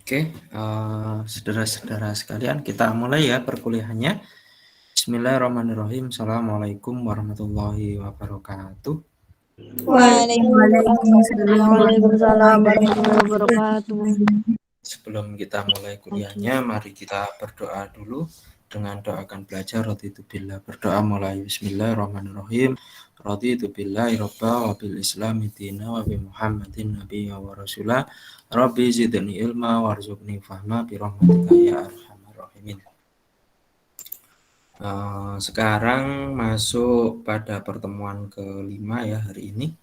Oke, saudara-saudara sekalian, kita mulai ya perkuliahannya. Bismillahirrahmanirrahim. Assalamualaikum warahmatullahi wabarakatuh. Waalaikumsalam warahmatullahi wabarakatuh. Sebelum kita mulai kuliahnya, mari kita berdoa dulu dengan doakan belajar. Raditu billah, berdoa mulai Bismillahirrahmanirrahim. Raditu billahi robba wa bil islami dina wa bi Muhammadin nabiyya wa rasulah. Rabbi zidni ilma warzuqni fahma bi rahmatika ya arhamar rahimin. Sekarang masuk pada pertemuan kelima ya hari ini.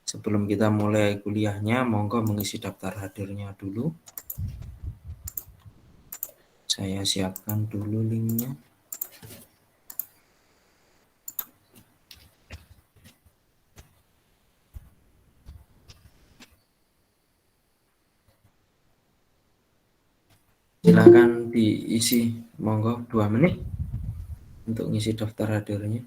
Sebelum kita mulai kuliahnya, monggo mengisi daftar hadirnya dulu. Saya siapkan dulu linknya. Silakan diisi, monggo 2 menit untuk ngisi daftar hadirnya.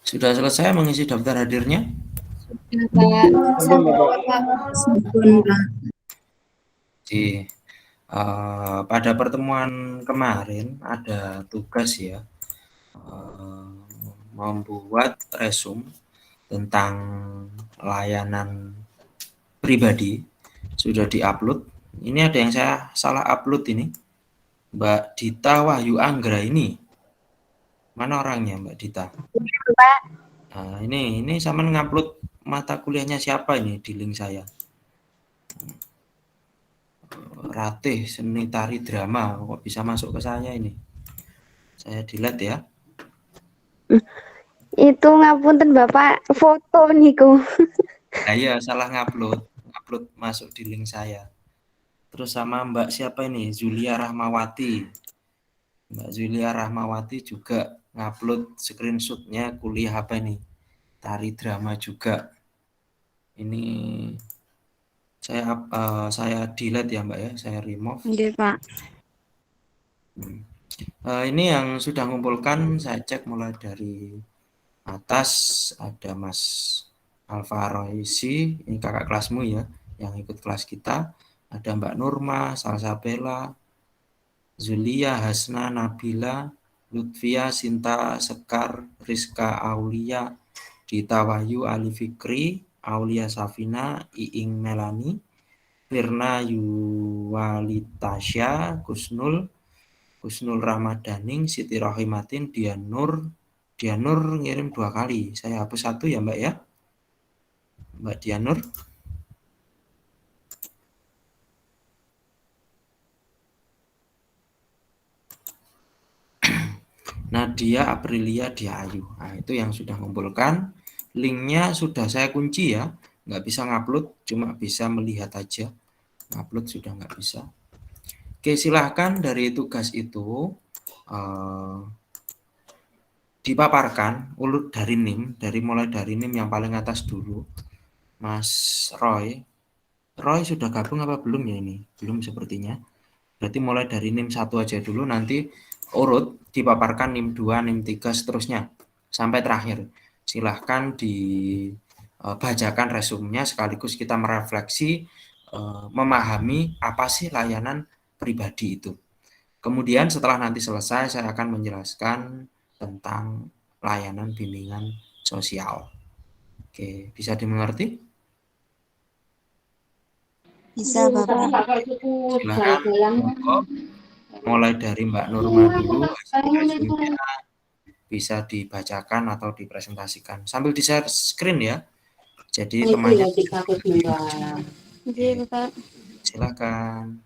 Sudah selesai mengisi daftar hadirnya? Jadi, pada pertemuan kemarin ada tugas ya, membuat resume tentang layanan pribadi. Sudah diupload. Ini ada yang saya salah upload ini. Mbak Dita Wahyu Anggra ini. Mana orangnya Mbak Dita? Nah, ini sama ngupload mata kuliahnya siapa ini di link saya? Ratih Seni Tari Drama, kok bisa masuk ke saya ini? Saya delete ya. Itu ngapunten Bapak, foto niku. Nah, iya, salah ngupload masuk di link saya. Terus sama Mbak siapa ini? Zulia Rahmawati. Mbak Zulia Rahmawati juga ngupload screenshotnya kuliah apa ini? Tari drama juga. Ini saya delete ya Mbak ya, saya remove. Nggih, Pak. Ini yang sudah ngumpulkan, saya cek mulai dari atas ada Mas Alvaroisi, ini kakak kelasmu ya, yang ikut kelas kita. Ada Mbak Nurma, Salsabella, Zulia, Hasna, Nabila, Lutfia, Sinta, Sekar, Rizka Aulia, Dita Wahyu, Ali Fikri, Aulia Safina, Iing Melani, Firna Yuwalitasya, Kusnul Ramadaning, Siti Rohimatin, Dianur ngirim 2 kali. Saya hapus 1 ya Mbak ya. Mbak Dianur. Nadia Aprilia Diayu. Nah, itu yang sudah mengumpulkan. Linknya sudah saya kunci ya. Nggak bisa ngupload, cuma bisa melihat aja. Ngupload sudah nggak bisa. Oke, silahkan dari tugas itu dipaparkan urut dari NIM, mulai dari NIM yang paling atas dulu. Mas Roy sudah gabung apa belum ya ini? Belum sepertinya. Berarti mulai dari NIM 1 aja dulu, nanti urut dipaparkan NIM 2, NIM 3, seterusnya sampai terakhir. Silahkan dibacakan resumenya sekaligus kita merefleksi, memahami apa sih layanan pribadi itu. Kemudian setelah nanti selesai, saya akan menjelaskan tentang layanan bimbingan sosial. Oke, bisa dimengerti? Bisa, Bapak. Silakan, mulai dari Mbak Nurma dulu, hasilnya bisa dibacakan atau dipresentasikan. Sambil di-share screen ya. Jadi Itu temannya ya dikasih bimbang. Oke, Bapak. silakan.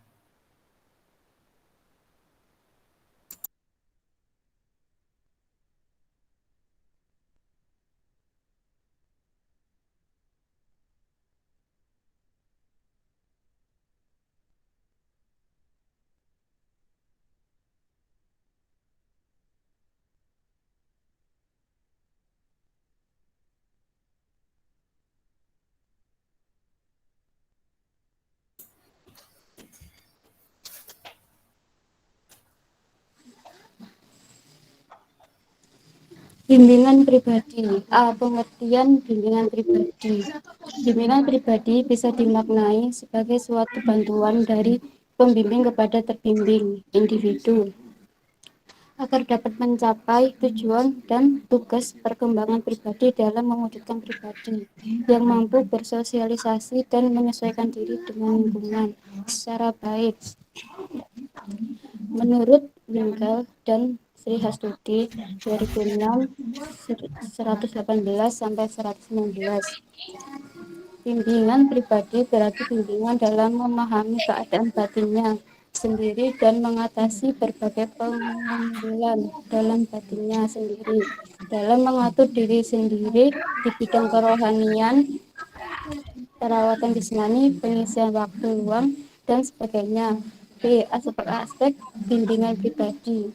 Bimbingan pribadi. Pengertian bimbingan pribadi. Bimbingan pribadi bisa dimaknai sebagai suatu bantuan dari pembimbing kepada terbimbing individu agar dapat mencapai tujuan dan tugas perkembangan pribadi dalam mewujudkan pribadi yang mampu bersosialisasi dan menyesuaikan diri dengan lingkungan secara baik. Menurut Winkel dan Sri Hastuti 2006 118 sampai 119, bimbingan pribadi berarti bimbingan dalam memahami keadaan batinnya sendiri dan mengatasi berbagai pengundulan dalam batinnya sendiri, dalam mengatur diri sendiri di bidang kerohanian, perawatan jasmani, pengisian waktu luang, dan sebagainya. Aspek-aspek bimbingan pribadi.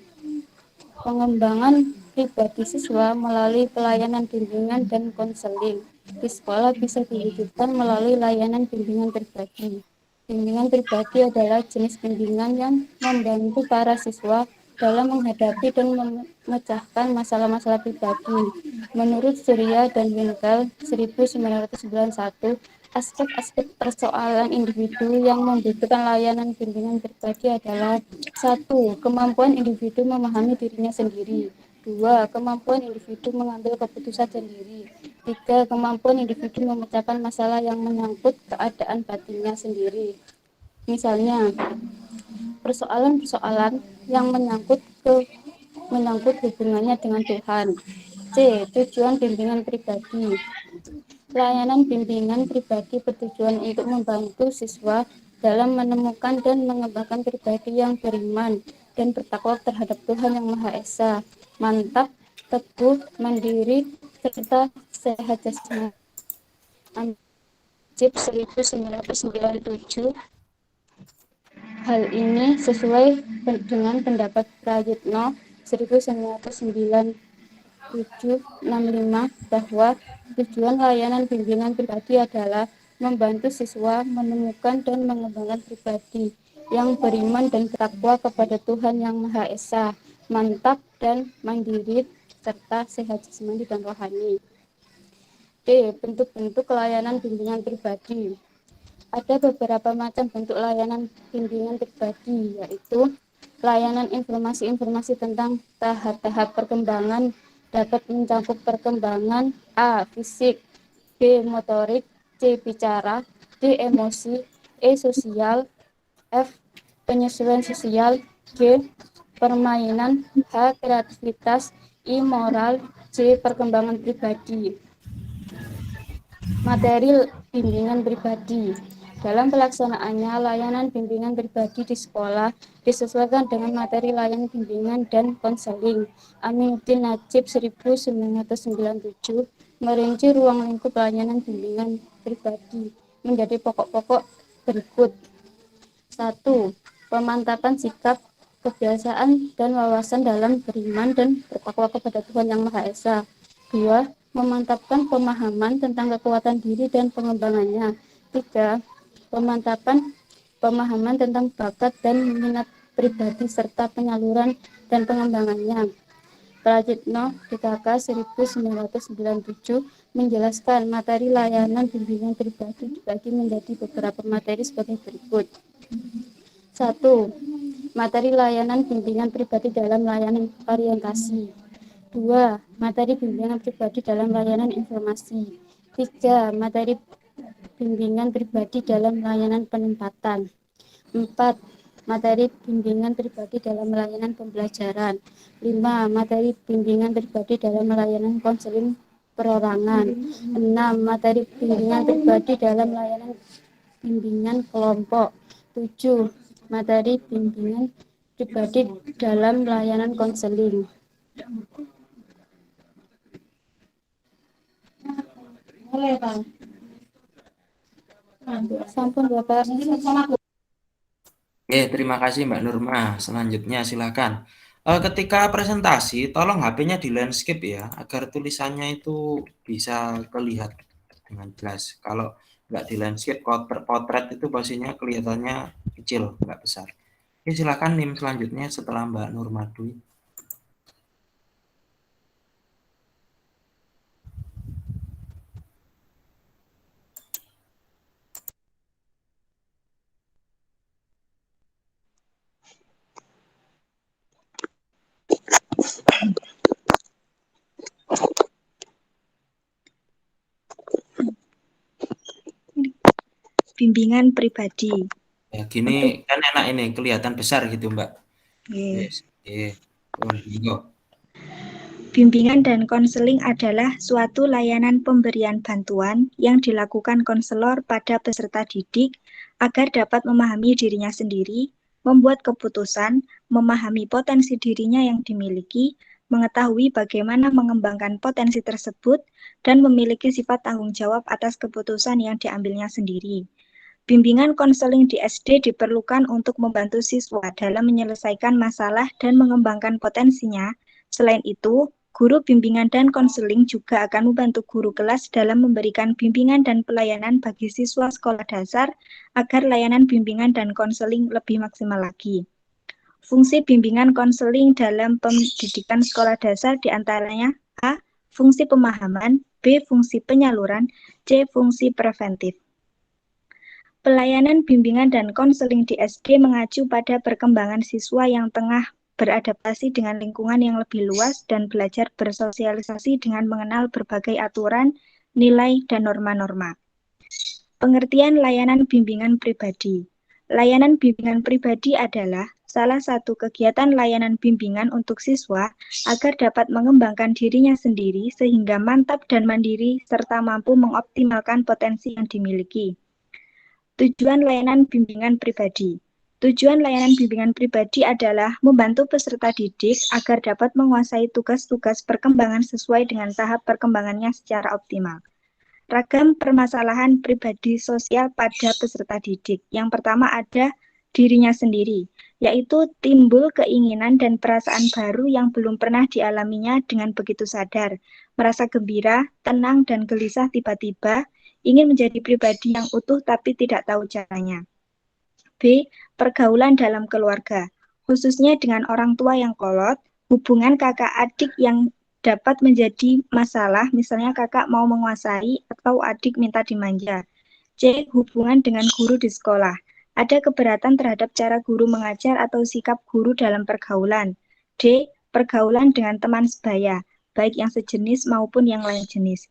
Pengembangan pribadi siswa melalui pelayanan bimbingan dan konseling di sekolah bisa diwujudkan melalui layanan bimbingan pribadi. Bimbingan pribadi adalah jenis bimbingan yang membantu para siswa dalam menghadapi dan memecahkan masalah-masalah pribadi. Menurut Surya dan Winkel 1991, aspek-aspek persoalan individu yang membutuhkan layanan bimbingan pribadi adalah: 1. Kemampuan individu memahami dirinya sendiri. 2. Kemampuan individu mengambil keputusan sendiri. 3. Kemampuan individu memecahkan masalah yang menyangkut keadaan batinnya sendiri. Misalnya, persoalan-persoalan yang menyangkut hubungannya dengan Tuhan. C. Tujuan bimbingan pribadi. Layanan bimbingan pribadi bertujuan untuk membantu siswa dalam menemukan dan mengembangkan pribadi yang beriman dan bertakwa terhadap Tuhan Yang Maha Esa, mantap, teguh, mandiri, serta sehat jasmani. Ansip 1997. Hal ini sesuai dengan pendapat Prayitno 1997-65 bahwa tujuan layanan bimbingan pribadi adalah membantu siswa menemukan dan mengembangkan pribadi yang beriman dan bertakwa kepada Tuhan Yang Maha Esa, mantap dan mandiri, serta sehat jasmani dan rohani. D. Bentuk-bentuk layanan bimbingan pribadi. Ada beberapa macam bentuk layanan bimbingan pribadi, yaitu layanan informasi-informasi tentang tahap-tahap perkembangan dapat mencakup perkembangan A. Fisik, B. Motorik, C. Bicara, D. Emosi, E. Sosial, F. Penyesuaian sosial, G. Permainan, H. Kreativitas, I. Moral, C. Perkembangan pribadi. Materi bimbingan pribadi. Dalam pelaksanaannya, layanan bimbingan pribadi di sekolah disesuaikan dengan materi layanan bimbingan dan konseling. Aminuddin Najib 1997 merinci ruang lingkup layanan bimbingan pribadi menjadi pokok-pokok berikut. 1. Pemantapan sikap, kebiasaan, dan wawasan dalam beriman dan bertakwa kepada Tuhan Yang Maha Esa. 2. Memantapkan pemahaman tentang kekuatan diri dan pengembangannya. 3. Pemantapan pemahaman tentang bakat dan minat pribadi serta penyaluran dan pengembangannya. Prayitno DKK 1997 menjelaskan materi layanan bimbingan pribadi dibagi menjadi beberapa materi sebagai berikut. 1. Materi layanan bimbingan pribadi dalam layanan orientasi. 2. Materi bimbingan pribadi dalam layanan informasi. 3. Materi bimbingan pribadi dalam layanan penempatan. 4. materi bimbingan pribadi dalam layanan pembelajaran. 5. Materi bimbingan pribadi dalam layanan konseling perorangan. 6. Materi bimbingan pribadi dalam layanan bimbingan kelompok. 7. Materi bimbingan pribadi dalam layanan konseling. Boleh, Bang. Sampun Bapak. Oke, terima kasih Mbak Nurma. Selanjutnya silakan. Ketika presentasi, tolong HP-nya di landscape ya, agar tulisannya itu bisa terlihat dengan jelas. Kalau nggak di landscape, potret itu pastinya kelihatannya kecil, nggak besar. Oke, silakan NIM selanjutnya setelah Mbak Nurma Dwi. Bimbingan pribadi. Ya, gini kan enak ini, kelihatan besar gitu Mbak. Yes. Bimbingan dan konseling adalah suatu layanan pemberian bantuan yang dilakukan konselor pada peserta didik agar dapat memahami dirinya sendiri, membuat keputusan, memahami potensi dirinya yang dimiliki, mengetahui bagaimana mengembangkan potensi tersebut, dan memiliki sifat tanggung jawab atas keputusan yang diambilnya sendiri. Bimbingan konseling di SD diperlukan untuk membantu siswa dalam menyelesaikan masalah dan mengembangkan potensinya. Selain itu, guru bimbingan dan konseling juga akan membantu guru kelas dalam memberikan bimbingan dan pelayanan bagi siswa sekolah dasar agar layanan bimbingan dan konseling lebih maksimal lagi. Fungsi bimbingan konseling dalam pendidikan sekolah dasar diantaranya A. Fungsi pemahaman, B. Fungsi penyaluran, C. Fungsi preventif. Pelayanan bimbingan dan konseling di SD mengacu pada perkembangan siswa yang tengah beradaptasi dengan lingkungan yang lebih luas dan belajar bersosialisasi dengan mengenal berbagai aturan, nilai, dan norma-norma. Pengertian layanan bimbingan pribadi. Layanan bimbingan pribadi adalah salah satu kegiatan layanan bimbingan untuk siswa agar dapat mengembangkan dirinya sendiri sehingga mantap dan mandiri serta mampu mengoptimalkan potensi yang dimiliki. Tujuan layanan bimbingan pribadi. Tujuan layanan bimbingan pribadi adalah membantu peserta didik agar dapat menguasai tugas-tugas perkembangan sesuai dengan tahap perkembangannya secara optimal. Ragam permasalahan pribadi sosial pada peserta didik. Yang pertama ada dirinya sendiri, yaitu timbul keinginan dan perasaan baru yang belum pernah dialaminya dengan begitu sadar, merasa gembira, tenang, dan gelisah tiba-tiba, ingin menjadi pribadi yang utuh tapi tidak tahu caranya. B. Pergaulan dalam keluarga, khususnya dengan orang tua yang kolot, hubungan kakak adik yang dapat menjadi masalah, misalnya kakak mau menguasai atau adik minta dimanja. C. Hubungan dengan guru di sekolah, ada keberatan terhadap cara guru mengajar atau sikap guru dalam pergaulan. D. Pergaulan dengan teman sebaya, baik yang sejenis maupun yang lain jenis.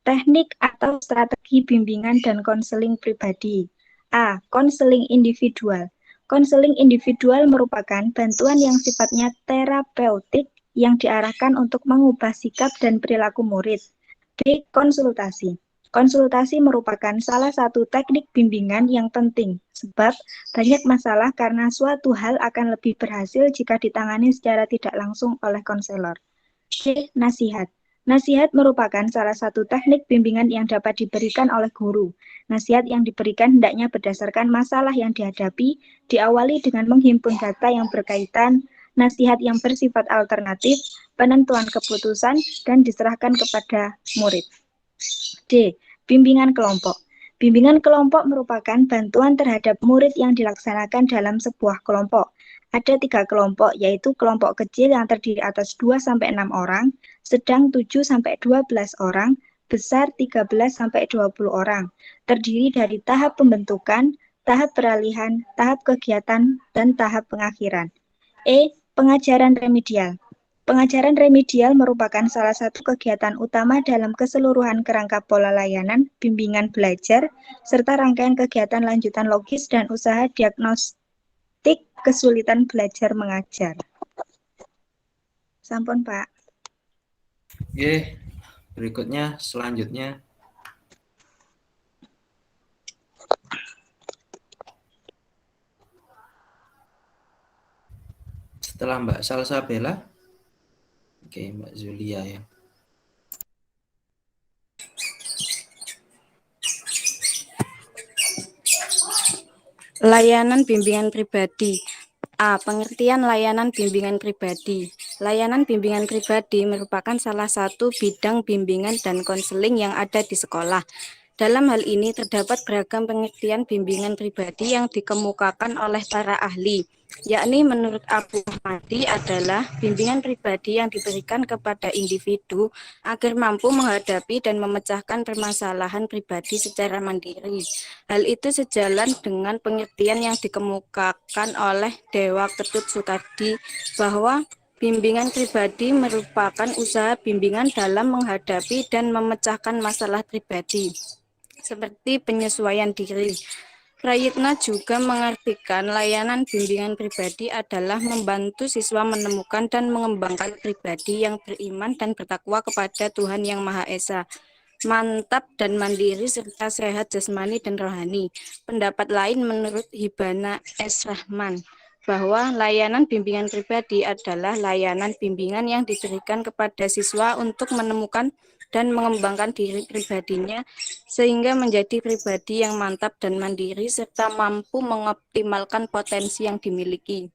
Teknik atau strategi bimbingan dan konseling pribadi. A. Konseling individual. Konseling individual merupakan bantuan yang sifatnya terapeutik yang diarahkan untuk mengubah sikap dan perilaku murid. B. Konsultasi. Konsultasi merupakan salah satu teknik bimbingan yang penting, sebab banyak masalah karena suatu hal akan lebih berhasil jika ditangani secara tidak langsung oleh konselor. C. Nasihat. Nasihat merupakan salah satu teknik bimbingan yang dapat diberikan oleh guru. Nasihat yang diberikan hendaknya berdasarkan masalah yang dihadapi, diawali dengan menghimpun data yang berkaitan, nasihat yang bersifat alternatif, penentuan keputusan, dan diserahkan kepada murid. D. Bimbingan kelompok. Bimbingan kelompok merupakan bantuan terhadap murid yang dilaksanakan dalam sebuah kelompok. Ada 3 kelompok, yaitu kelompok kecil yang terdiri atas 2-6 orang, sedang 7-12 orang, besar 13-20 orang, terdiri dari tahap pembentukan, tahap peralihan, tahap kegiatan, dan tahap pengakhiran. E. Pengajaran remedial. Pengajaran remedial merupakan salah satu kegiatan utama dalam keseluruhan kerangka pola layanan, bimbingan belajar, serta rangkaian kegiatan lanjutan logis dan usaha diagnostik titik kesulitan belajar mengajar. Sampun, Pak. Oke, berikutnya selanjutnya setelah Mbak Salsabella, oke Mbak Zulia ya. Layanan bimbingan pribadi. A. Pengertian layanan bimbingan pribadi. Layanan bimbingan pribadi merupakan salah satu bidang bimbingan dan konseling yang ada di sekolah. Dalam hal ini terdapat beragam pengertian bimbingan pribadi yang dikemukakan oleh para ahli, yakni menurut Abu Ahmadi adalah bimbingan pribadi yang diberikan kepada individu agar mampu menghadapi dan memecahkan permasalahan pribadi secara mandiri. Hal itu sejalan dengan pengertian yang dikemukakan oleh Dewa Ketut Sukadi bahwa bimbingan pribadi merupakan usaha bimbingan dalam menghadapi dan memecahkan masalah pribadi, seperti penyesuaian diri. Prayitna juga mengartikan layanan bimbingan pribadi adalah membantu siswa menemukan dan mengembangkan pribadi yang beriman dan bertakwa kepada Tuhan Yang Maha Esa, mantap dan mandiri serta sehat jasmani dan rohani. Pendapat lain menurut Hibana S. Rahman bahwa layanan bimbingan pribadi adalah layanan bimbingan yang diberikan kepada siswa untuk menemukan dan mengembangkan diri pribadinya sehingga menjadi pribadi yang mantap dan mandiri serta mampu mengoptimalkan potensi yang dimiliki.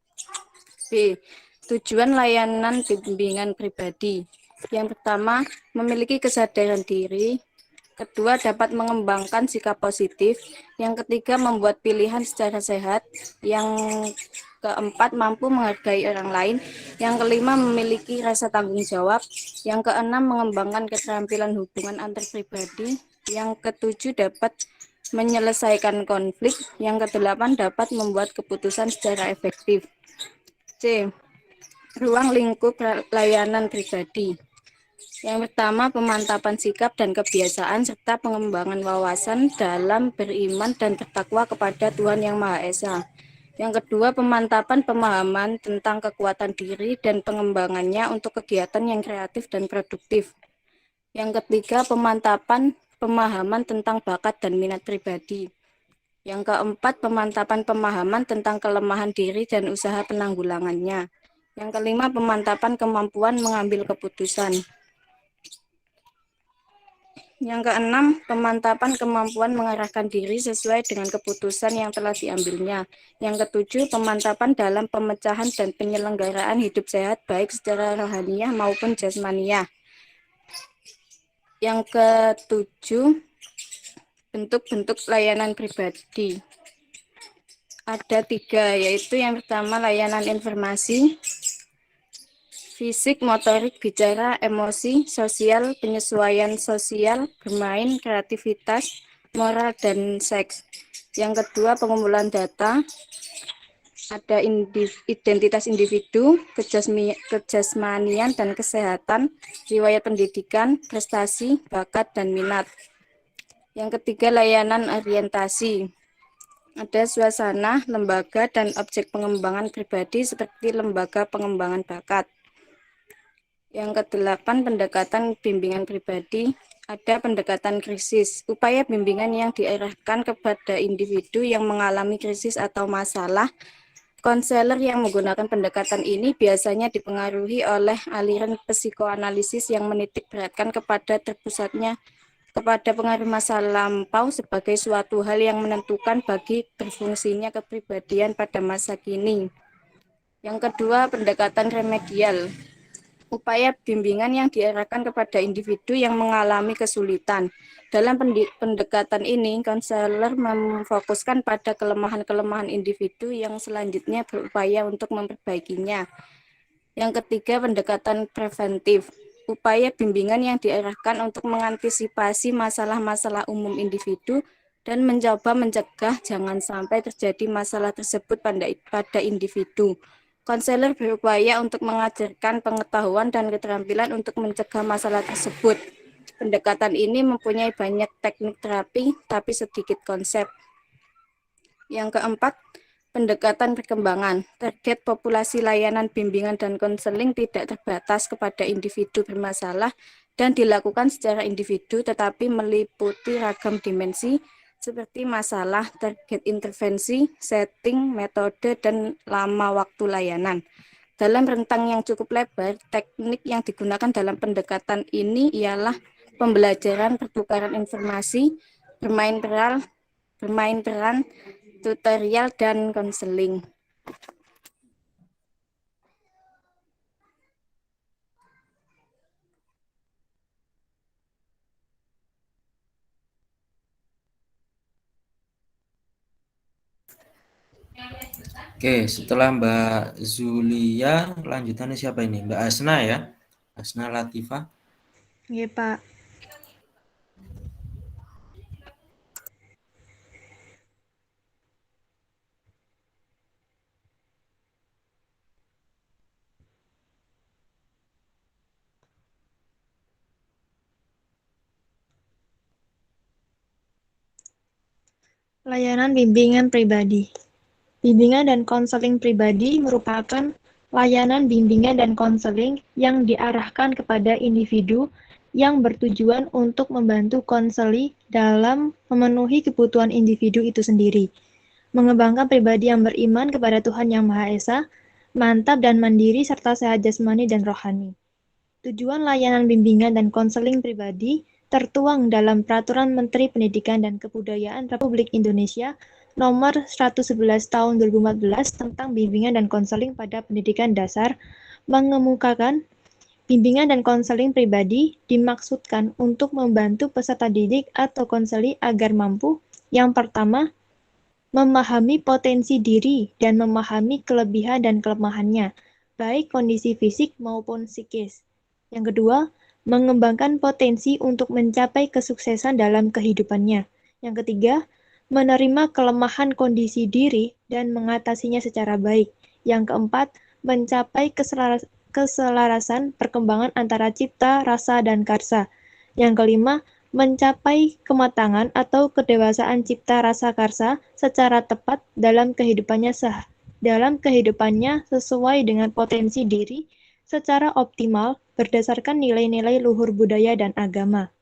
B. Tujuan layanan bimbingan pribadi. Yang pertama, memiliki kesadaran diri. Kedua, dapat mengembangkan sikap positif. Yang ketiga, membuat pilihan secara sehat. Yang keempat, mampu menghargai orang lain. Yang kelima, memiliki rasa tanggung jawab. Yang keenam, mengembangkan keterampilan hubungan antar pribadi. Yang ketujuh, dapat menyelesaikan konflik. Yang kedelapan, dapat membuat keputusan secara efektif. C. Ruang lingkup layanan pribadi. Yang pertama, pemantapan sikap dan kebiasaan serta pengembangan wawasan dalam beriman dan bertakwa kepada Tuhan Yang Maha Esa. Yang kedua, pemantapan pemahaman tentang kekuatan diri dan pengembangannya untuk kegiatan yang kreatif dan produktif. Yang ketiga, pemantapan pemahaman tentang bakat dan minat pribadi. Yang keempat, pemantapan pemahaman tentang kelemahan diri dan usaha penanggulangannya. Yang kelima, pemantapan kemampuan mengambil keputusan. Yang keenam, pemantapan kemampuan mengarahkan diri sesuai dengan keputusan yang telah diambilnya. Yang ketujuh, pemantapan dalam pemecahan dan penyelenggaraan hidup sehat baik secara rohaniah maupun jasmaniah. Yang ketujuh, bentuk-bentuk layanan pribadi. Ada 3, yaitu yang pertama layanan informasi, fisik, motorik, bicara, emosi, sosial, penyesuaian sosial, bermain, kreativitas, moral, dan seks. Yang kedua, pengumpulan data, ada identitas individu, kejasmanian dan kesehatan, riwayat pendidikan, prestasi, bakat, dan minat. Yang ketiga, layanan orientasi. Ada suasana, lembaga, dan objek pengembangan pribadi seperti lembaga pengembangan bakat. Yang kedelapan, pendekatan bimbingan pribadi. Ada pendekatan krisis, upaya bimbingan yang diarahkan kepada individu yang mengalami krisis atau masalah. Konselor yang menggunakan pendekatan ini biasanya dipengaruhi oleh aliran psikoanalisis yang menitik beratkan kepada terpusatnya kepada pengaruh masa lampau sebagai suatu hal yang menentukan bagi berfungsinya kepribadian pada masa kini. Yang kedua, pendekatan remedial. Upaya bimbingan yang diarahkan kepada individu yang mengalami kesulitan. Dalam pendekatan ini, konselor memfokuskan pada kelemahan-kelemahan individu yang selanjutnya berupaya untuk memperbaikinya. Yang ketiga, pendekatan preventif. Upaya bimbingan yang diarahkan untuk mengantisipasi masalah-masalah umum individu dan mencoba mencegah jangan sampai terjadi masalah tersebut pada individu. Konselor berupaya untuk mengajarkan pengetahuan dan keterampilan untuk mencegah masalah tersebut. Pendekatan ini mempunyai banyak teknik terapi, tapi sedikit konsep. Yang keempat, Pendekatan perkembangan, target populasi layanan bimbingan dan konseling tidak terbatas kepada individu bermasalah dan dilakukan secara individu tetapi meliputi ragam dimensi seperti masalah, target intervensi, setting, metode, dan lama waktu layanan. Dalam rentang yang cukup lebar, teknik yang digunakan dalam pendekatan ini ialah pembelajaran pertukaran informasi, bermain peran, tutorial, dan konseling. Oke, setelah Mbak Zulia, lanjutannya siapa ini? Mbak Asna ya? Asna Latifah. Iya, Pak. Layanan bimbingan pribadi. Bimbingan dan konseling pribadi merupakan layanan bimbingan dan konseling yang diarahkan kepada individu yang bertujuan untuk membantu konseli dalam memenuhi kebutuhan individu itu sendiri, mengembangkan pribadi yang beriman kepada Tuhan Yang Maha Esa, mantap dan mandiri, serta sehat jasmani dan rohani. Tujuan layanan bimbingan dan konseling pribadi tertuang dalam Peraturan Menteri Pendidikan dan Kebudayaan Republik Indonesia Nomor 111 Tahun 2014 tentang bimbingan dan konseling pada pendidikan dasar, mengemukakan bimbingan dan konseling pribadi dimaksudkan untuk membantu peserta didik atau konseli agar mampu, yang pertama, memahami potensi diri dan memahami kelebihan dan kelemahannya, baik kondisi fisik maupun psikis. Yang kedua, mengembangkan potensi untuk mencapai kesuksesan dalam kehidupannya. Yang ketiga, menerima kelemahan kondisi diri dan mengatasinya secara baik. Yang keempat, mencapai keselarasan perkembangan antara cipta, rasa, dan karsa. Yang kelima, mencapai kematangan atau kedewasaan cipta rasa karsa secara tepat dalam kehidupannya sesuai dengan potensi diri secara optimal berdasarkan nilai-nilai luhur budaya dan agama.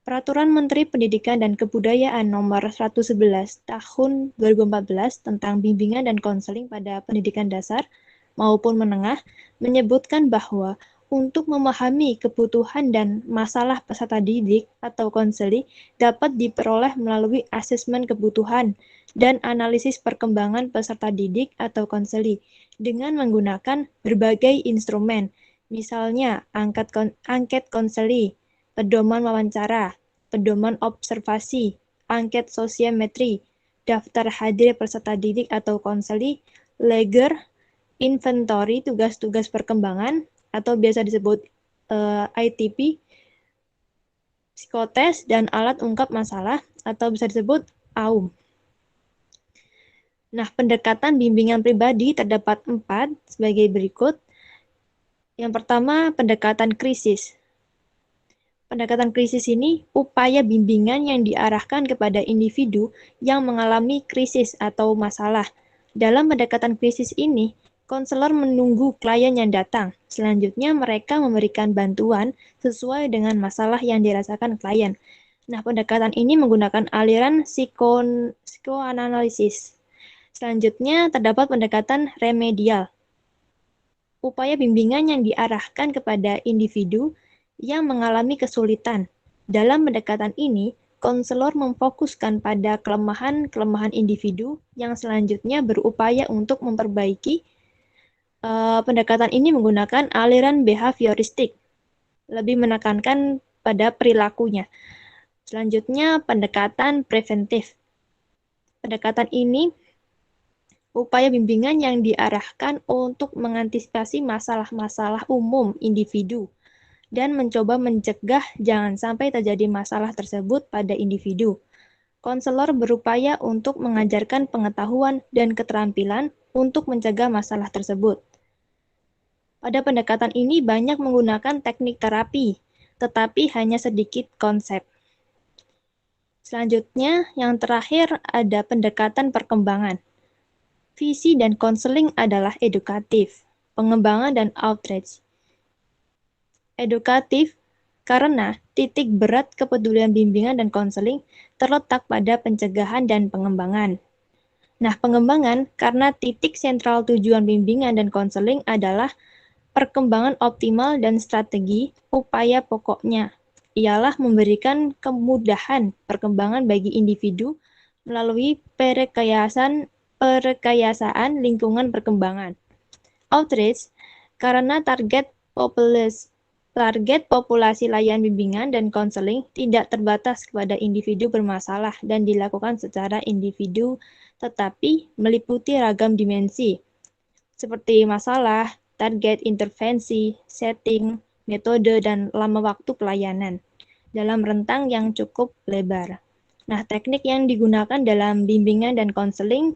Peraturan Menteri Pendidikan dan Kebudayaan Nomor 111 Tahun 2014 tentang bimbingan dan konseling pada pendidikan dasar maupun menengah menyebutkan bahwa untuk memahami kebutuhan dan masalah peserta didik atau konseli dapat diperoleh melalui asesmen kebutuhan dan analisis perkembangan peserta didik atau konseli dengan menggunakan berbagai instrumen, misalnya angket konseli, pedoman wawancara, pedoman observasi, angket sosiometri, daftar hadir peserta didik atau konseli, leger, inventory tugas-tugas perkembangan atau biasa disebut ITP, psikotes, dan alat ungkap masalah atau bisa disebut AUM. Nah, pendekatan bimbingan pribadi terdapat 4 sebagai berikut. Yang pertama, pendekatan krisis. Pendekatan krisis ini upaya bimbingan yang diarahkan kepada individu yang mengalami krisis atau masalah. Dalam pendekatan krisis ini, konselor menunggu klien yang datang. Selanjutnya, mereka memberikan bantuan sesuai dengan masalah yang dirasakan klien. Nah, pendekatan ini menggunakan aliran psikoanalisis. Selanjutnya, terdapat pendekatan remedial. Upaya bimbingan yang diarahkan kepada individu yang mengalami kesulitan. Dalam pendekatan ini, konselor memfokuskan pada kelemahan-kelemahan individu yang selanjutnya berupaya untuk memperbaiki. Pendekatan ini menggunakan aliran behavioristik, lebih menekankan pada perilakunya. Selanjutnya, pendekatan preventif. Pendekatan ini upaya bimbingan yang diarahkan untuk mengantisipasi masalah-masalah umum individu dan mencoba mencegah jangan sampai terjadi masalah tersebut pada individu. Konselor berupaya untuk mengajarkan pengetahuan dan keterampilan untuk mencegah masalah tersebut. Pada pendekatan ini banyak menggunakan teknik terapi, tetapi hanya sedikit konsep. Selanjutnya, yang terakhir ada pendekatan perkembangan. Visi dan konseling adalah edukatif, pengembangan dan outreach. Edukatif karena titik berat kepedulian bimbingan dan konseling terletak pada pencegahan dan pengembangan. Nah, pengembangan karena titik sentral tujuan bimbingan dan konseling adalah perkembangan optimal dan strategi upaya pokoknya ialah memberikan kemudahan perkembangan bagi individu melalui perekayasaan lingkungan perkembangan. Outreach karena target populasi layan bimbingan dan konseling tidak terbatas kepada individu bermasalah dan dilakukan secara individu tetapi meliputi ragam dimensi seperti masalah, target intervensi, setting, metode, dan lama waktu pelayanan dalam rentang yang cukup lebar. Nah, teknik yang digunakan dalam bimbingan dan konseling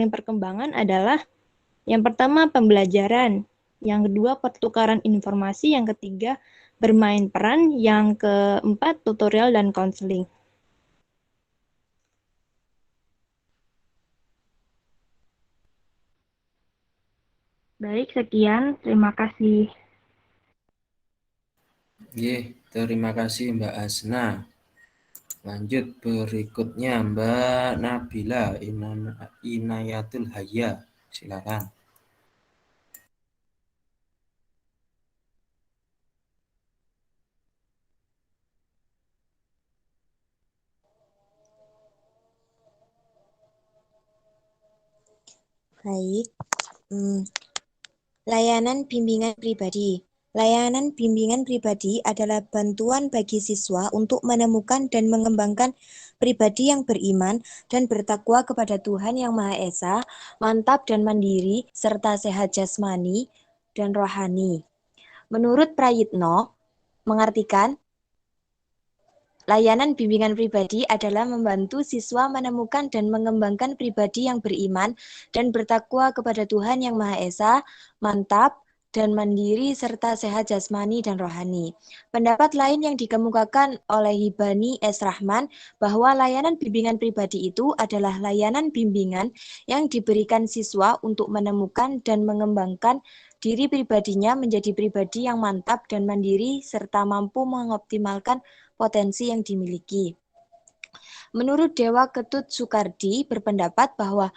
perkembangan adalah yang pertama pembelajaran, yang kedua pertukaran informasi, yang ketiga bermain peran, yang keempat tutorial dan konseling. Baik, sekian. Terima kasih. Terima kasih Mbak Asna. Lanjut berikutnya Mbak Nabila Inayatul Haya. Silakan. Baik. Layanan bimbingan pribadi. Layanan bimbingan pribadi adalah bantuan bagi siswa untuk menemukan dan mengembangkan pribadi yang beriman dan bertakwa kepada Tuhan Yang Maha Esa, mantap dan mandiri, serta sehat jasmani dan rohani. Menurut Prayitno, mengartikan layanan bimbingan pribadi adalah membantu siswa menemukan dan mengembangkan pribadi yang beriman dan bertakwa kepada Tuhan Yang Maha Esa, mantap, dan mandiri serta sehat jasmani dan rohani. Pendapat lain yang dikemukakan oleh Hibani S. Rahman bahwa layanan bimbingan pribadi itu adalah layanan bimbingan yang diberikan siswa untuk menemukan dan mengembangkan diri pribadinya menjadi pribadi yang mantap dan mandiri serta mampu mengoptimalkan potensi yang dimiliki. Menurut Dewa Ketut Soekardi berpendapat bahwa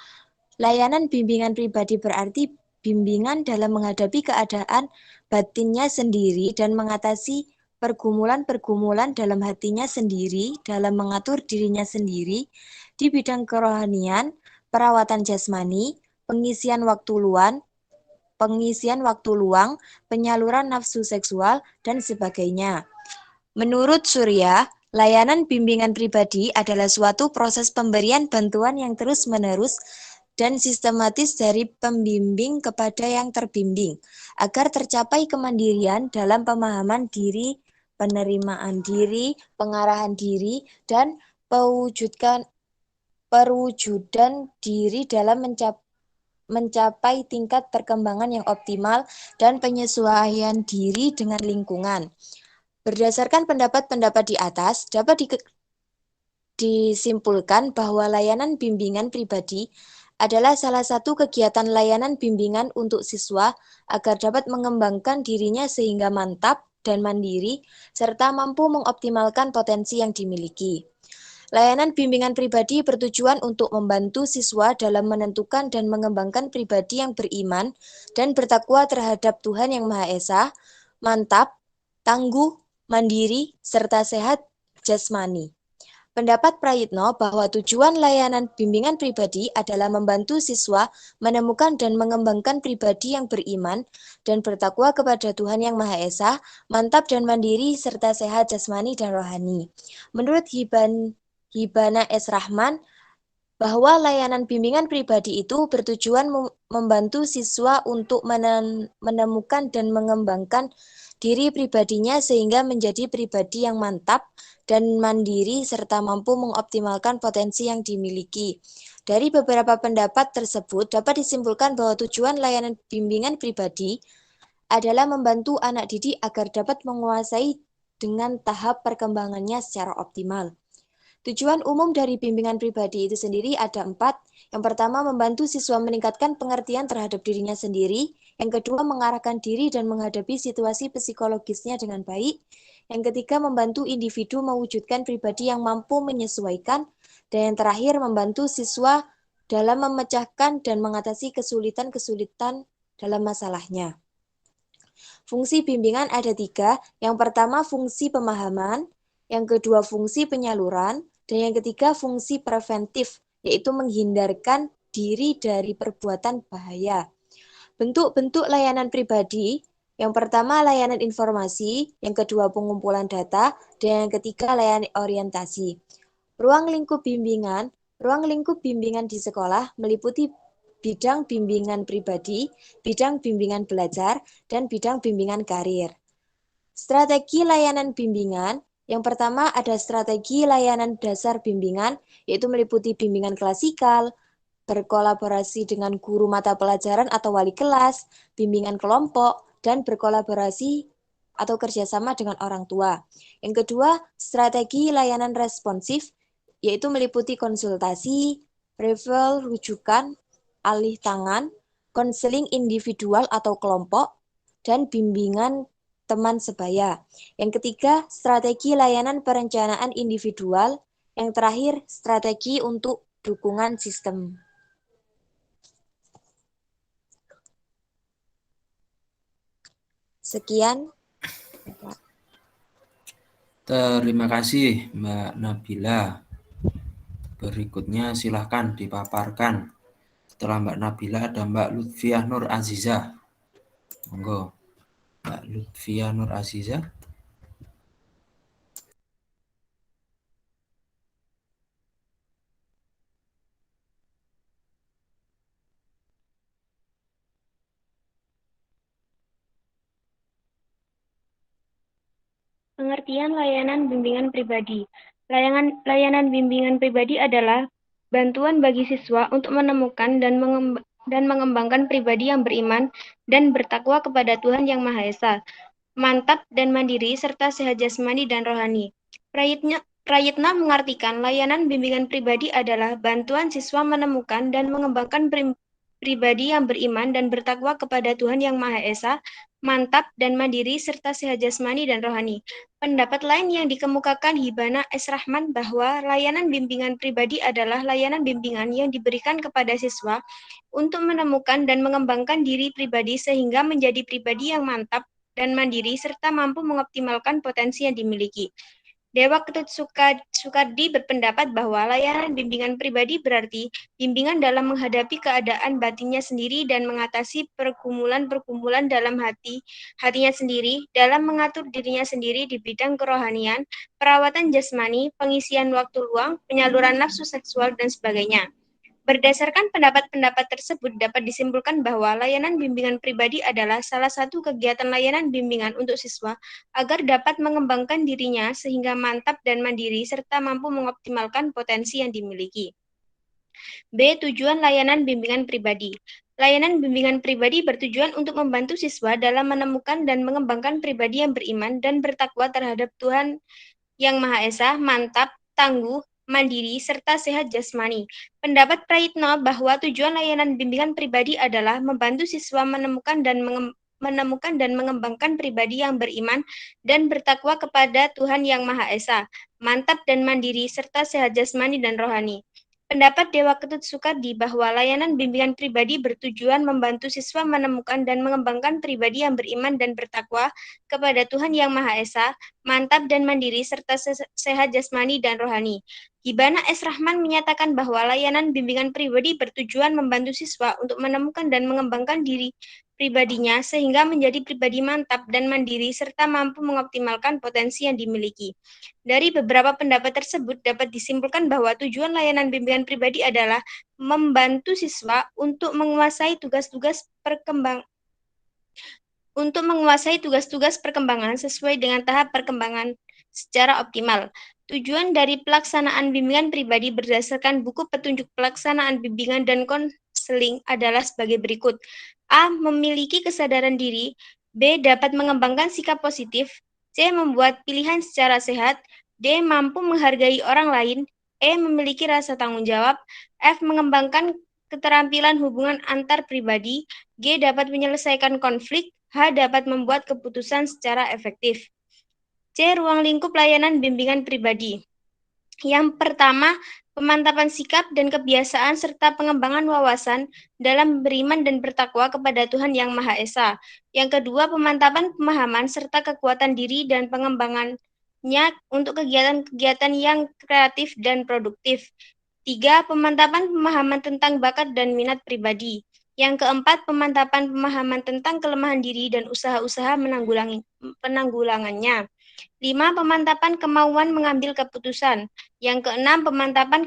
layanan bimbingan pribadi berarti bimbingan dalam menghadapi keadaan batinnya sendiri dan mengatasi pergumulan-pergumulan dalam hatinya sendiri, dalam mengatur dirinya sendiri di bidang kerohanian, perawatan jasmani, pengisian waktu luang, penyaluran nafsu seksual, dan sebagainya. Menurut Surya, layanan bimbingan pribadi adalah suatu proses pemberian bantuan yang terus-menerus dan sistematis dari pembimbing kepada yang terbimbing, agar tercapai kemandirian dalam pemahaman diri, penerimaan diri, pengarahan diri, dan perwujudan diri dalam mencapai tingkat perkembangan yang optimal dan penyesuaian diri dengan lingkungan. Berdasarkan pendapat-pendapat di atas, dapat disimpulkan bahwa layanan bimbingan pribadi adalah salah satu kegiatan layanan bimbingan untuk siswa agar dapat mengembangkan dirinya sehingga mantap dan mandiri, serta mampu mengoptimalkan potensi yang dimiliki. Layanan bimbingan pribadi bertujuan untuk membantu siswa dalam menentukan dan mengembangkan pribadi yang beriman dan bertakwa terhadap Tuhan Yang Maha Esa, mantap, tangguh, mandiri, serta sehat jasmani. Pendapat Prayitno bahwa tujuan layanan bimbingan pribadi adalah membantu siswa menemukan dan mengembangkan pribadi yang beriman dan bertakwa kepada Tuhan Yang Maha Esa, mantap dan mandiri, serta sehat jasmani dan rohani. Menurut Hibana S. Rahman, bahwa layanan bimbingan pribadi itu bertujuan membantu siswa untuk menemukan dan mengembangkan diri pribadinya sehingga menjadi pribadi yang mantap dan mandiri serta mampu mengoptimalkan potensi yang dimiliki. Dari beberapa pendapat tersebut dapat disimpulkan bahwa tujuan layanan bimbingan pribadi adalah membantu anak didik agar dapat menguasai dengan tahap perkembangannya secara optimal. Tujuan umum dari bimbingan pribadi itu sendiri ada 4. Yang pertama, membantu siswa meningkatkan pengertian terhadap dirinya sendiri. Yang kedua, mengarahkan diri dan menghadapi situasi psikologisnya dengan baik. Yang ketiga, membantu individu mewujudkan pribadi yang mampu menyesuaikan. Dan yang terakhir, membantu siswa dalam memecahkan dan mengatasi kesulitan-kesulitan dalam masalahnya. Fungsi bimbingan ada 3. Yang pertama, fungsi pemahaman. Yang kedua, fungsi penyaluran. Dan yang ketiga, fungsi preventif, yaitu menghindarkan diri dari perbuatan bahaya. Bentuk-bentuk layanan pribadi, yang pertama layanan informasi, yang kedua pengumpulan data, dan yang ketiga layanan orientasi. Ruang lingkup bimbingan di sekolah meliputi bidang bimbingan pribadi, bidang bimbingan belajar, dan bidang bimbingan karir. Strategi layanan bimbingan, yang pertama ada strategi layanan dasar bimbingan, yaitu meliputi bimbingan klasikal, berkolaborasi dengan guru mata pelajaran atau wali kelas, bimbingan kelompok, dan berkolaborasi atau kerjasama dengan orang tua. Yang kedua, strategi layanan responsif, yaitu meliputi konsultasi, referral rujukan, alih tangan, konseling individual atau kelompok, dan bimbingan teman sebaya. Yang ketiga, strategi layanan perencanaan individual. Yang terakhir, strategi untuk dukungan sistem. Sekian. Terima kasih Mbak Nabila. Berikutnya silahkan dipaparkan. Setelah Mbak Nabila ada Mbak Lutfiah Nur Azizah. Monggo, Mbak Lutfiah Nur Azizah. Pengertian layanan bimbingan pribadi. Layanan bimbingan pribadi adalah bantuan bagi siswa untuk menemukan dan mengembangkan pribadi yang beriman dan bertakwa kepada Tuhan Yang Maha Esa, mantap dan mandiri, serta sehat jasmani dan rohani. Prayitna mengartikan layanan bimbingan pribadi adalah bantuan siswa menemukan dan mengembangkan pribadi yang beriman dan bertakwa kepada Tuhan Yang Maha Esa, mantap dan mandiri, serta sehat jasmani dan rohani. Pendapat lain yang dikemukakan Hibana S. Rahman bahwa layanan bimbingan pribadi adalah layanan bimbingan yang diberikan kepada siswa untuk menemukan dan mengembangkan diri pribadi sehingga menjadi pribadi yang mantap dan mandiri serta mampu mengoptimalkan potensi yang dimiliki. Dewa Ketut Sukardi berpendapat bahwa layanan bimbingan pribadi berarti bimbingan dalam menghadapi keadaan batinnya sendiri dan mengatasi pergumulan-pergumulan dalam hatinya sendiri, dalam mengatur dirinya sendiri di bidang kerohanian, perawatan jasmani, pengisian waktu luang, penyaluran nafsu seksual, dan sebagainya. Berdasarkan pendapat-pendapat tersebut, dapat disimpulkan bahwa layanan bimbingan pribadi adalah salah satu kegiatan layanan bimbingan untuk siswa agar dapat mengembangkan dirinya sehingga mantap dan mandiri serta mampu mengoptimalkan potensi yang dimiliki. B. Tujuan layanan bimbingan pribadi. Layanan bimbingan pribadi bertujuan untuk membantu siswa dalam menemukan dan mengembangkan pribadi yang beriman dan bertakwa terhadap Tuhan Yang Maha Esa, mantap, tangguh, mandiri, serta sehat jasmani. Pendapat Prayitno bahwa tujuan layanan bimbingan pribadi adalah membantu siswa menemukan dan mengembangkan pribadi yang beriman dan bertakwa kepada Tuhan Yang Maha Esa, mantap dan mandiri, serta sehat jasmani dan rohani. Pendapat Dewa Ketut Sukardi bahwa layanan bimbingan pribadi bertujuan membantu siswa menemukan dan mengembangkan pribadi yang beriman dan bertakwa kepada Tuhan Yang Maha Esa, mantap dan mandiri, serta sehat jasmani dan rohani. Hibana S. Rahman menyatakan bahwa layanan bimbingan pribadi bertujuan membantu siswa untuk menemukan dan mengembangkan diri pribadinya sehingga menjadi pribadi mantap dan mandiri serta mampu mengoptimalkan potensi yang dimiliki. Dari beberapa pendapat tersebut dapat disimpulkan bahwa tujuan layanan bimbingan pribadi adalah membantu siswa untuk menguasai tugas-tugas perkembangan sesuai dengan tahap perkembangan secara optimal. Tujuan dari pelaksanaan bimbingan pribadi berdasarkan buku petunjuk pelaksanaan bimbingan dan konseling adalah sebagai berikut. A. Memiliki kesadaran diri. B. Dapat mengembangkan sikap positif. C. Membuat pilihan secara sehat. D. Mampu menghargai orang lain. E. Memiliki rasa tanggung jawab. F. Mengembangkan keterampilan hubungan antar pribadi. G. Dapat menyelesaikan konflik. H. Dapat membuat keputusan secara efektif. C. Ruang lingkup layanan bimbingan pribadi. Yang pertama, pemantapan sikap dan kebiasaan serta pengembangan wawasan dalam beriman dan bertakwa kepada Tuhan Yang Maha Esa. Yang kedua, pemantapan pemahaman serta kekuatan diri dan pengembangannya untuk kegiatan-kegiatan yang kreatif dan produktif. 3. Pemantapan pemahaman tentang bakat dan minat pribadi. Yang keempat, pemantapan pemahaman tentang kelemahan diri dan usaha-usaha penanggulangannya. 5. Pemantapan kemauan mengambil keputusan. Yang keenam, pemantapan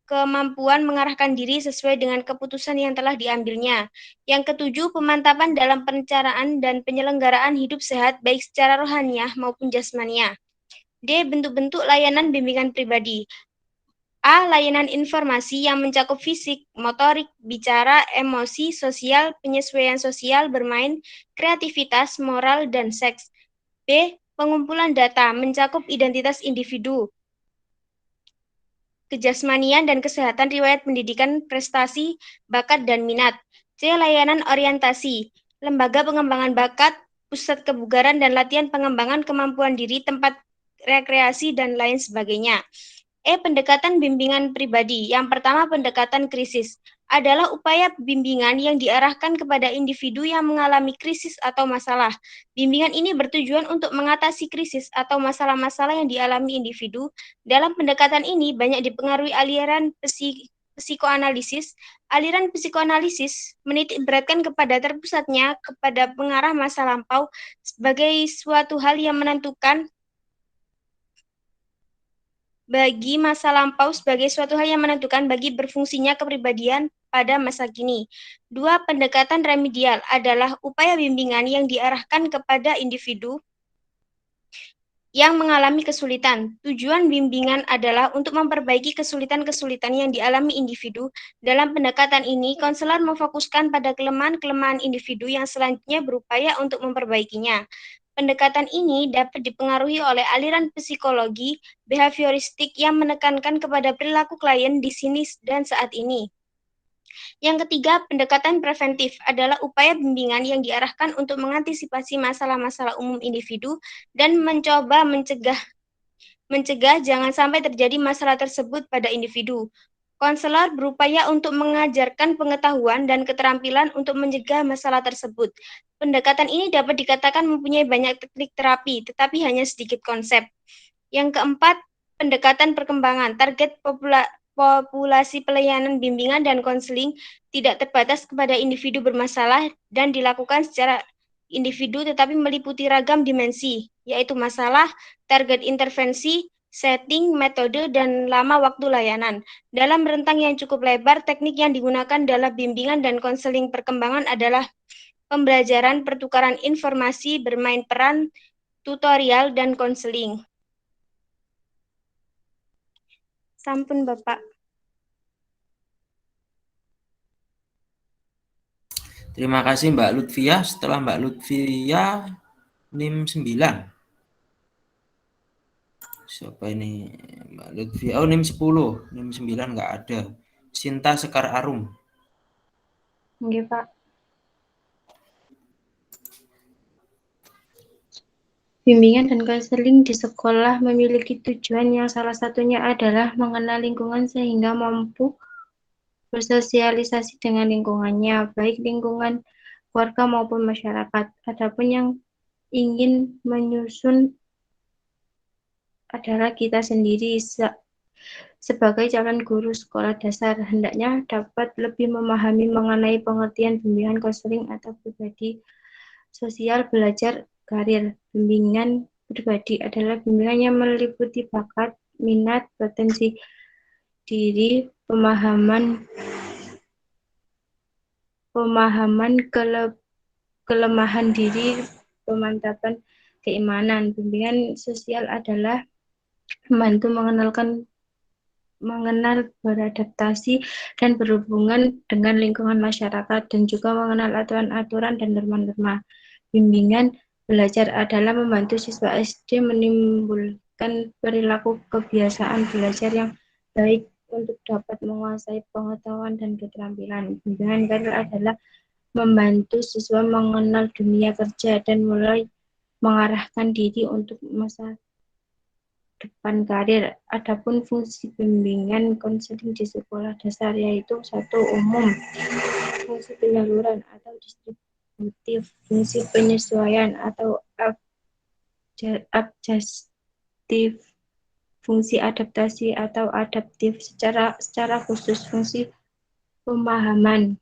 kemampuan mengarahkan diri sesuai dengan keputusan yang telah diambilnya. Yang ketujuh, pemantapan dalam perencanaan dan penyelenggaraan hidup sehat baik secara rohaniah maupun jasmaniah. D. Bentuk-bentuk layanan bimbingan pribadi. A. Layanan informasi yang mencakup fisik, motorik, bicara, emosi, sosial, penyesuaian sosial, bermain, kreativitas, moral, dan seks. B. Pengumpulan data mencakup identitas individu, kejasmanian dan kesehatan, riwayat pendidikan, prestasi, bakat, dan minat. C. Layanan orientasi, lembaga pengembangan bakat, pusat kebugaran dan latihan pengembangan kemampuan diri, tempat rekreasi, dan lain sebagainya. E. Pendekatan bimbingan pribadi. Yang pertama, pendekatan krisis adalah upaya bimbingan yang diarahkan kepada individu yang mengalami krisis atau masalah. Bimbingan ini bertujuan untuk mengatasi krisis atau masalah-masalah yang dialami individu. Dalam pendekatan ini banyak dipengaruhi aliran psikoanalisis. Aliran psikoanalisis menitik beratkan kepada terpusatnya kepada pengarah masa lampau sebagai suatu hal yang menentukan bagi masa lampau sebagai suatu hal yang menentukan bagi berfungsinya kepribadian pada masa kini. 2. Pendekatan remedial adalah upaya bimbingan yang diarahkan kepada individu yang mengalami kesulitan. Tujuan bimbingan adalah untuk memperbaiki kesulitan-kesulitan yang dialami individu. Dalam pendekatan ini, konselor memfokuskan pada kelemahan-kelemahan individu yang selanjutnya berupaya untuk memperbaikinya. Pendekatan ini dapat dipengaruhi oleh aliran psikologi behavioristik yang menekankan kepada perilaku klien di sini dan saat ini. Yang ketiga, pendekatan preventif adalah upaya bimbingan yang diarahkan untuk mengantisipasi masalah-masalah umum individu dan mencoba mencegah jangan sampai terjadi masalah tersebut pada individu. Konselor berupaya untuk mengajarkan pengetahuan dan keterampilan untuk mencegah masalah tersebut. Pendekatan ini dapat dikatakan mempunyai banyak teknik terapi, tetapi hanya sedikit konsep. Yang keempat, pendekatan perkembangan. Target populasi pelayanan bimbingan dan konseling tidak terbatas kepada individu bermasalah dan dilakukan secara individu tetapi meliputi ragam dimensi, yaitu masalah, target intervensi, setting, metode, dan lama waktu layanan. Dalam rentang yang cukup lebar, teknik yang digunakan dalam bimbingan dan konseling perkembangan adalah pembelajaran, pertukaran informasi, bermain peran, tutorial, dan konseling. Sampun, Bapak. Terima kasih Mbak Lutfia. Setelah Mbak Lutfia, NIM 9. Siapa ini? Mbak Lutfia. Oh, NIM 10. NIM 9 nggak ada. Sinta Sekar Arum. Nggih, Pak. Bimbingan dan konseling di sekolah memiliki tujuan yang salah satunya adalah mengenal lingkungan sehingga mampu bersosialisasi dengan lingkungannya, baik lingkungan keluarga maupun masyarakat. Adapun yang ingin menyusun adalah kita sendiri sebagai calon guru sekolah dasar, hendaknya dapat lebih memahami mengenai pengertian bimbingan konseling atau pribadi sosial belajar karir. Bimbingan pribadi adalah bimbingan yang meliputi bakat, minat, potensi diri, pemahaman kelemahan diri, pemantapan keimanan. Bimbingan sosial adalah membantu mengenal beradaptasi dan berhubungan dengan lingkungan masyarakat dan juga mengenal aturan-aturan dan norma-norma. Bimbingan belajar adalah membantu siswa SD menimbulkan perilaku kebiasaan belajar yang baik untuk dapat menguasai pengetahuan dan keterampilan. Bimbingan karir adalah membantu siswa mengenal dunia kerja dan mulai mengarahkan diri untuk masa depan karir. Adapun fungsi bimbingan konseling di sekolah dasar yaitu 1. Umum, fungsi penyaluran atau distributif, fungsi penyesuaian atau adjustif, fungsi adaptasi atau adaptif, secara khusus fungsi pemahaman,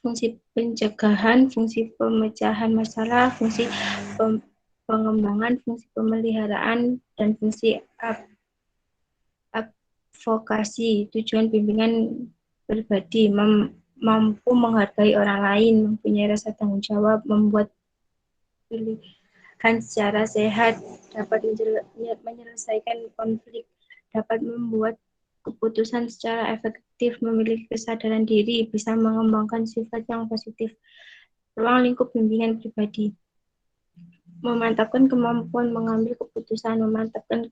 fungsi pencegahan, fungsi pemecahan masalah, fungsi pengembangan, fungsi pemeliharaan, dan fungsi advokasi. Tujuan bimbingan pribadi mampu menghargai orang lain, mempunyai rasa tanggung jawab, membuat pilihan secara sehat, dapat menyelesaikan konflik, dapat membuat keputusan secara efektif, memiliki kesadaran diri, bisa mengembangkan sifat yang positif. Ruang lingkup bimbingan pribadi memantapkan kemampuan mengambil keputusan, memantapkan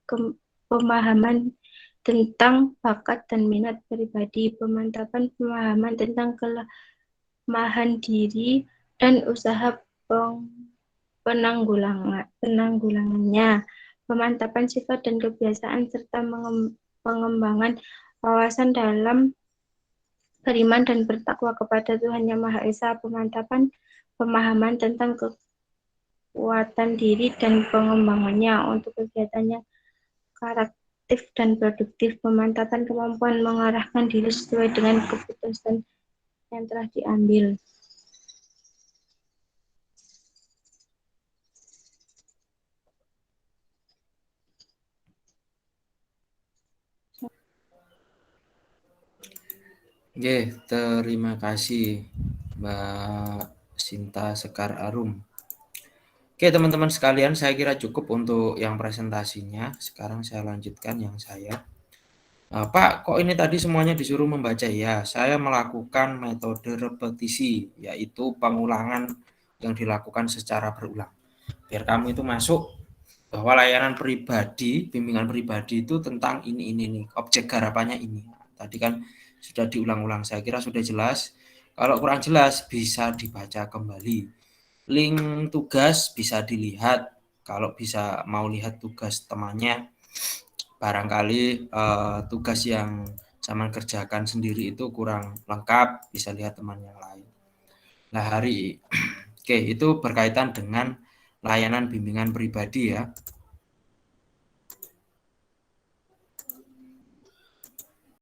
pemahaman tentang bakat dan minat pribadi, pemantapan pemahaman tentang kelemahan diri dan usaha penanggulangannya, pemantapan sifat dan kebiasaan serta pengembangan wawasan dalam beriman dan bertakwa kepada Tuhan Yang Maha Esa, pemantapan pemahaman tentang kekuatan diri dan pengembangannya untuk kegiatannya kreatif dan produktif, pemantapan kemampuan mengarahkan diri sesuai dengan keputusan yang telah diambil. Oke, terima kasih Mbak Sinta Sekar Arum. Oke, teman-teman sekalian, saya kira cukup untuk yang presentasinya. Sekarang saya lanjutkan yang saya. Pak, kok ini tadi semuanya disuruh membaca? Ya, saya melakukan metode repetisi, yaitu pengulangan yang dilakukan secara berulang. Biar kamu itu masuk bahwa layanan pribadi, bimbingan pribadi itu tentang ini, objek garapannya ini. Tadi kan sudah diulang-ulang, saya kira sudah jelas. Kalau kurang jelas bisa dibaca kembali. Link tugas bisa dilihat, kalau bisa mau lihat tugas temannya, barangkali tugas yang zaman kerjakan sendiri itu kurang lengkap, bisa lihat teman yang lain. Nah, oke, itu berkaitan dengan layanan bimbingan pribadi ya.